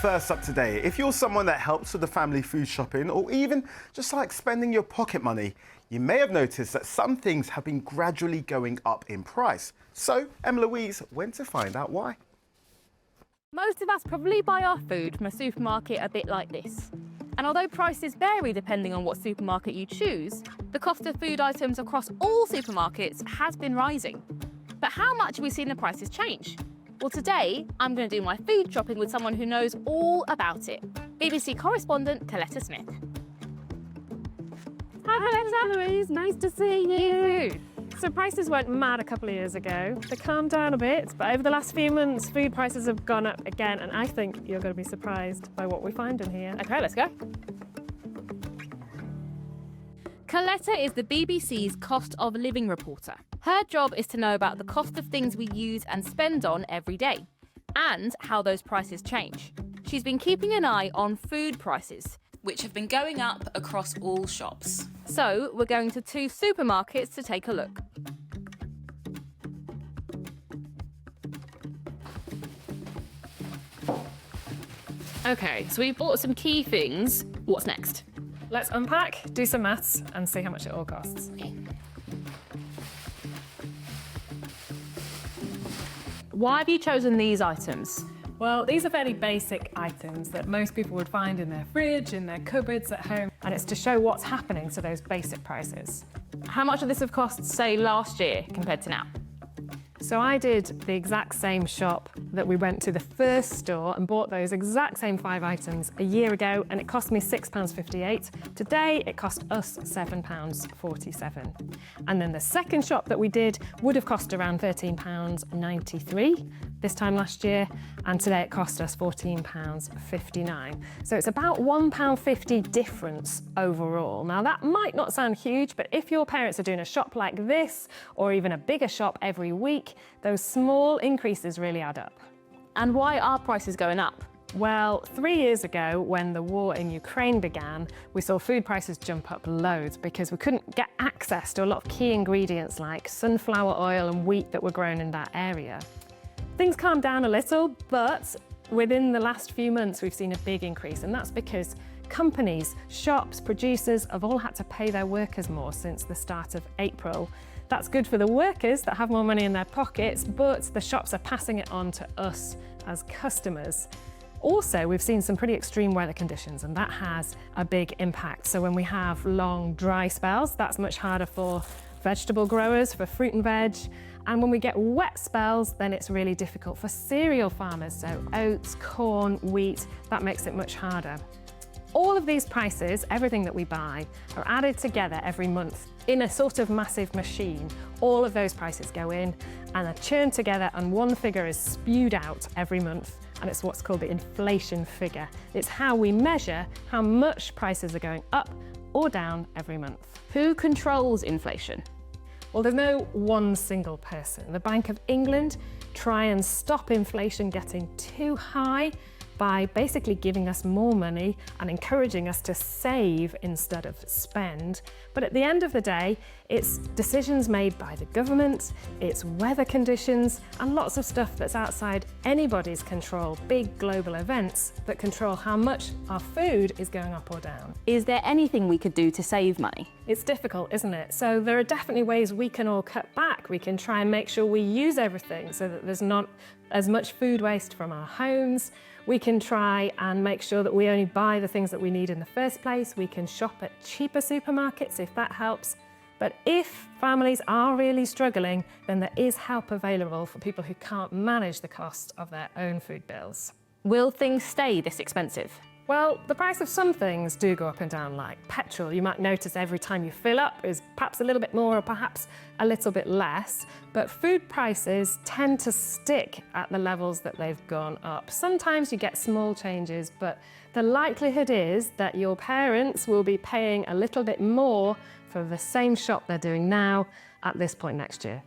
First up today, if you're someone that helps with the family food shopping or even just like spending your pocket money, you may have noticed that some things have been gradually going up in price. So Emma Louise went to find out why. Most of us probably buy our food from a supermarket a bit like this. And although prices vary depending on what supermarket you choose, the cost of food items across all supermarkets has been rising. But how much have we seen the prices change? Well, today, I'm going to do my food shopping with someone who knows all about it. BBC correspondent Coletta Smith. Hi, Louise. Nice to see you. So prices went mad a couple of years ago. They calmed down a bit, but over the last few months, food prices have gone up again, and I think you're going to be surprised by what we find in here. OK, let's go. Coletta is the BBC's cost of living reporter. Her job is to know about the cost of things we use and spend on every day, and how those prices change. She's been keeping an eye on food prices, which have been going up across all shops. So we're going to 2 supermarkets to take a look. OK, so we've bought some key things. What's next? Let's unpack, do some maths, and see how much it all costs. Okay. Why have you chosen these items? Well, these are fairly basic items that most people would find in their fridge, in their cupboards at home, and it's to show what's happening to those basic prices. How much of this have cost, say, last year compared to now? So I did the exact same shop that we went to the first store and bought those exact same 5 items a year ago, and it cost me £6.58. Today, it cost us £7.47. And then the second shop that we did would have cost around £13.93 this time last year, and today it cost us £14.59. So it's about £1.50 difference overall. Now that might not sound huge, but if your parents are doing a shop like this, or even a bigger shop every week, those small increases really add up. And why are prices going up? Well, 3 years ago, when the war in Ukraine began, we saw food prices jump up loads because we couldn't get access to a lot of key ingredients like sunflower oil and wheat that were grown in that area. Things calmed down a little, but within the last few months, we've seen a big increase, and that's because companies, shops, producers have all had to pay their workers more since the start of April. That's good for the workers that have more money in their pockets, but the shops are passing it on to us as customers. Also, we've seen some pretty extreme weather conditions, and that has a big impact. So when we have long, dry spells, that's much harder for vegetable growers, for fruit and veg. And when we get wet spells, then it's really difficult for cereal farmers. So oats, corn, wheat, that makes it much harder. All of these prices, everything that we buy, are added together every month in a sort of massive machine. All of those prices go in and are churned together, and one figure is spewed out every month, and it's what's called the inflation figure. It's how we measure how much prices are going up or down every month. Who controls inflation? Well, there's no one single person. The Bank of England try and stop inflation getting too high by basically giving us more money and encouraging us to save instead of spend. But at the end of the day, it's decisions made by the government, it's weather conditions, and lots of stuff that's outside anybody's control, big global events that control how much our food is going up or down. Is there anything we could do to save money? It's difficult, isn't it? So there are definitely ways we can all cut back. We can try and make sure we use everything so that there's not as much food waste from our homes. We can try and make sure that we only buy the things that we need in the first place. We can shop at cheaper supermarkets if that helps. But if families are really struggling, then there is help available for people who can't manage the cost of their own food bills. Will things stay this expensive? Well, the price of some things do go up and down, like petrol. You might notice every time you fill up is perhaps a little bit more or perhaps a little bit less, but food prices tend to stick at the levels that they've gone up. Sometimes you get small changes, but the likelihood is that your parents will be paying a little bit more for the same shop they're doing now at this point next year.